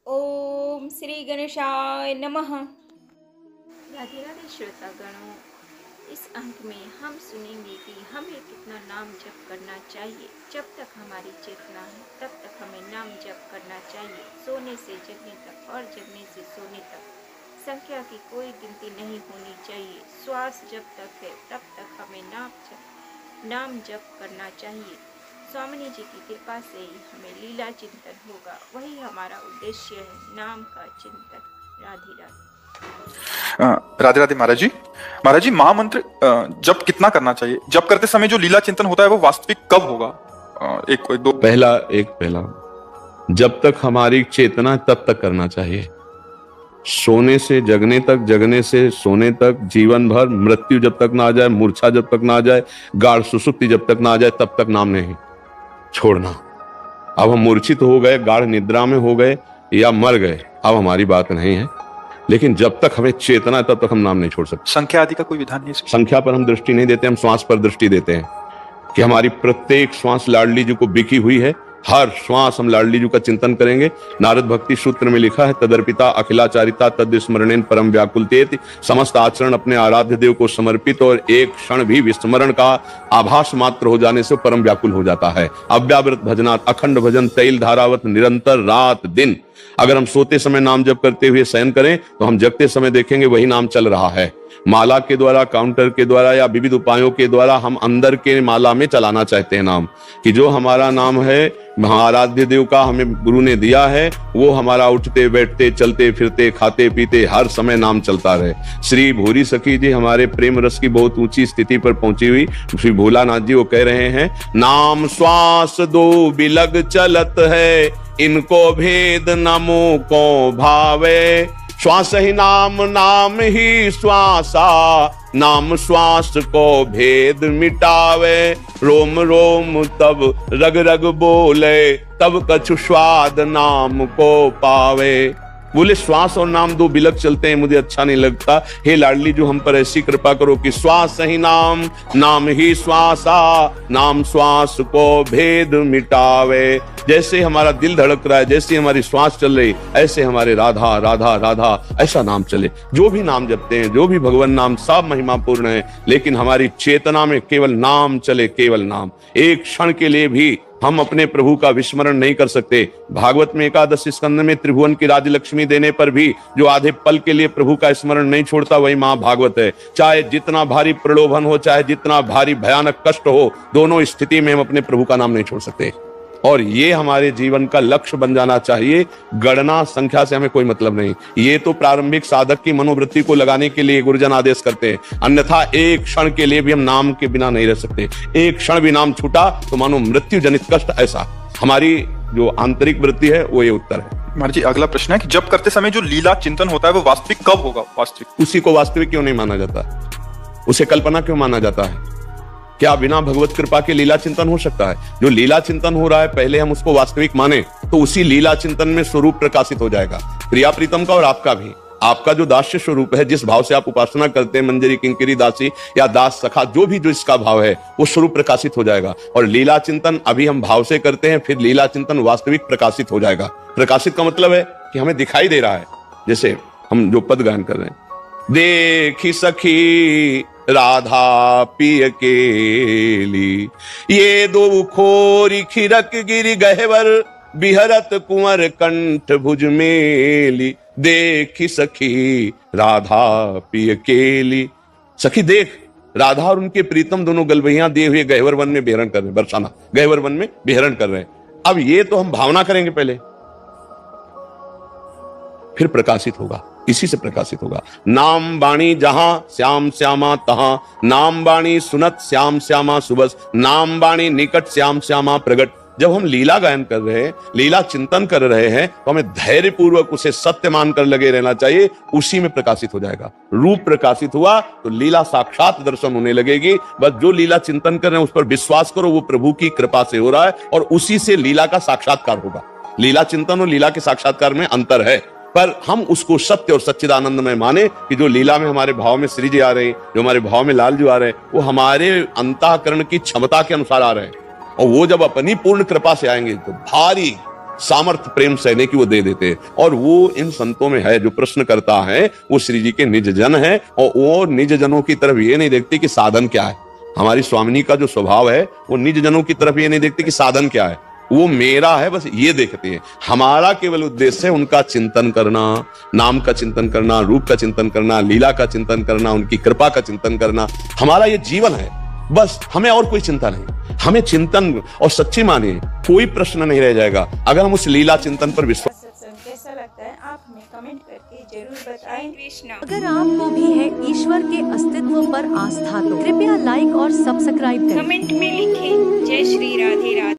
ओम श्री गणेशाय नमः। राधे राधे श्रोतागणों, इस अंक में हम सुनेंगे कि हमें कितना नाम जप करना चाहिए। जब तक हमारी चेतना है तब तक हमें नाम जप करना चाहिए। सोने से जगने तक और जगने से सोने तक संख्या की कोई गिनती नहीं होनी चाहिए। श्वास जब तक है तब तक हमें नाम जप करना चाहिए। स्वामी जी की कृपा से ही हमें लीला चिंतन होगा, वही हमारा उद्देश्य है, नाम का चिंतन। राधे राधे। राधे राधे महाराज जी। महाराज जी, महामंत्र जप कितना करना चाहिए? जप करते समय जो लीला चिंतन होता है वो वास्तविक कब होगा? एक दो पहला जब तक हमारी चेतना तब तक करना चाहिए। सोने से जगने तक, जगने से सोने तक, जीवन भर, मृत्यु जब तक ना आ जाए, मूर्छा जब तक ना आ जाए, गाढ़ सुसुप्ति जब तक ना आ जाए, तब तक नाम नहीं छोड़ना। अब हम मूर्छित हो गए, गाढ़ निद्रा में हो गए या मर गए, अब हमारी बात नहीं है, लेकिन जब तक हमें चेतना है तब तक हम नाम नहीं छोड़ सकते। संख्या आदि का कोई विधान नहीं है? संख्या पर हम दृष्टि नहीं देते, हम श्वास पर दृष्टि देते हैं कि हमारी प्रत्येक श्वास लाडली जी को बिकी हुई है। हर श्वास हम लाडली जी का चिंतन करेंगे। नारद भक्ति सूत्र में लिखा है, तदर्पिता अखिलाचारिता तद स्मरणेन परम व्याकुलतेति। समस्त आचरण अपने आराध्य देव को समर्पित और एक क्षण भी विस्मरण का आभास मात्र हो जाने से परम व्याकुल हो जाता है। अव्यावृत भजनात्, अखंड भजन तैल धारावत निरंतर रात दिन। अगर हम सोते समय नाम जप करते हुए शयन करें तो हम जगते समय देखेंगे वही नाम चल रहा है। माला के द्वारा, काउंटर के द्वारा या विविध उपायों के द्वारा हम अंदर के माला में चलाना चाहते हैं नाम, कि जो हमारा नाम है महाराध्य देव का हमें गुरु ने दिया है, वो हमारा उठते बैठते चलते फिरते खाते पीते हर समय नाम चलता रहे। श्री भूरी सखी जी हमारे प्रेम रस की बहुत ऊंची स्थिति पर पहुंची हुई श्री भोलानाथ जी, वो कह रहे हैं, नाम श्वास दो बिलग चलत है, इनको भेद नमो को भावे। श्वास ही नाम, नाम ही श्वासा, नाम श्वास को भेद मिटावे। रोम रोम तब रग रग बोले, तब कछु स्वाद नाम को पावे। बोले श्वास और नाम दो बिलक चलते हैं, मुझे अच्छा नहीं लगता। हे लाडली जो हम पर ऐसी कृपा करो कि श्वास ही नाम, नाम ही श्वासा, नाम श्वास को भेद मिटावे। जैसे हमारा दिल धड़क रहा है, जैसे हमारी श्वास चल रही, ऐसे हमारे राधा राधा राधा ऐसा नाम चले। जो भी नाम जपते हैं, जो भी भगवान नाम, सब महिमापूर्ण है, लेकिन हमारी चेतना में केवल नाम चले, केवल नाम। एक क्षण के लिए भी हम अपने प्रभु का विस्मरण नहीं कर सकते। भागवत में एकादश स्कंद में त्रिभुवन की राजलक्ष्मी देने पर भी जो आधे पल के लिए प्रभु का स्मरण नहीं छोड़ता, वही महाभागवत है। चाहे जितना भारी प्रलोभन हो, चाहे जितना भारी भयानक कष्ट हो, दोनों स्थिति में हम अपने प्रभु का नाम नहीं छोड़ सकते। और ये हमारे जीवन का लक्ष्य बन जाना चाहिए। गणना संख्या से हमें कोई मतलब नहीं। ये तो प्रारंभिक साधक की मनोवृत्ति को लगाने के लिए गुरुजन आदेश करते हैं, अन्यथा एक क्षण के लिए भी हम नाम के बिना नहीं रह सकते। एक क्षण भी नाम छूटा तो मानो मृत्यु जनित कष्ट। ऐसा हमारी जो आंतरिक वृत्ति है वो ये उत्तर है। महाराज जी, अगला प्रश्न है कि जब करते समय जो लीला चिंतन होता है वो वास्तविक कब होगा? वास्तविक उसी को वास्तविक क्यों नहीं माना जाता? उसे कल्पना क्यों माना जाता है? क्या बिना भगवत कृपा के लीला चिंतन हो सकता है? जो लीला चिंतन हो रहा है, पहले हम उसको वास्तविक माने तो उसी लीला चिंतन में स्वरूप प्रकाशित हो जाएगा, प्रिया प्रीतम का और आपका भी। आपका जो दास्य स्वरूप है, जिस भाव से आप उपासना करते हैं, मंजरी किंकरी दासी या दास सखा, जो भी जो इसका भाव है, वो स्वरूप प्रकाशित हो जाएगा। और लीला चिंतन अभी हम भाव से करते हैं, फिर लीला चिंतन वास्तविक प्रकाशित हो जाएगा। प्रकाशित का मतलब है कि हमें दिखाई दे रहा है। जैसे हम जो पद गायन कर रहे हैं, देखी सखी राधा पिय केली, ये दो खोरी खिरक गिरि गहवर, बिहरत कुंवर कंठ भुज मेली। देखी सखी राधा पिय केली, सखी देख, राधा और उनके प्रीतम दोनों गलबहियां दिए हुए गहवर वन में विहरण कर रहे हैं, बरसाना गहवर वन में विहरण कर रहे हैं। अब ये तो हम भावना करेंगे पहले, फिर प्रकाशित होगा, इसी से प्रकाशित होगा। नाम बाणी जहां श्याम श्यामा तहां, नाम बाणी सुनत श्याम श्यामा सुबस, नाम बाणी निकट श्याम श्यामा प्रगट। जब हम लीला गायन कर रहे हैं, लीला चिंतन कर रहे हैं, तो हमें धैर्य पूर्वक उसे सत्य मानकर लगे रहना चाहिए, उसी में प्रकाशित हो जाएगा। रूप प्रकाशित हुआ तो लीला साक्षात दर्शन होने लगेगी। बस जो लीला चिंतन कर रहे हैं उस पर विश्वास करो, वो प्रभु की कृपा से हो रहा है और उसी से लीला का साक्षात्कार होगा। लीला चिंतन और लीला के साक्षात्कार में अंतर है, पर हम उसको सत्य और सच्चिदानंद में माने कि जो लीला में हमारे भाव में श्री जी आ रहे हैं, जो हमारे भाव में लाल जी आ रहे हैं, वो हमारे अंतःकरण की क्षमता के अनुसार आ रहे हैं। और वो जब अपनी पूर्ण कृपा से आएंगे तो भारी सामर्थ्य प्रेम सहने की वो दे देते हैं। और वो इन संतों में है, जो प्रश्न करता है वो श्री जी के निज जन है, और वो निज जनों की तरफ ये नहीं देखते कि साधन क्या है। हमारी स्वामिनी का जो स्वभाव है वो निज जनों की तरफ ये नहीं देखते कि साधन क्या है, वो मेरा है बस ये देखते हैं। हमारा केवल उद्देश्य है उनका चिंतन करना, नाम का चिंतन करना, रूप का चिंतन करना, लीला का चिंतन करना, उनकी कृपा का चिंतन करना। हमारा ये जीवन है, बस हमें और कोई चिंता नहीं। हमें चिंतन और सच्ची मानिए कोई प्रश्न नहीं रह जाएगा अगर हम उस लीला चिंतन पर विश्वास। सत्संग कैसा लगता है आप हमें कमेंट करके जरूर बताएं। कृष्णा। अगर आपको भी है ईश्वर के अस्तित्व पर आस्था तो कृपया लाइक और सब्सक्राइब करें। कमेंट में लिखें जय श्री राधे राधे।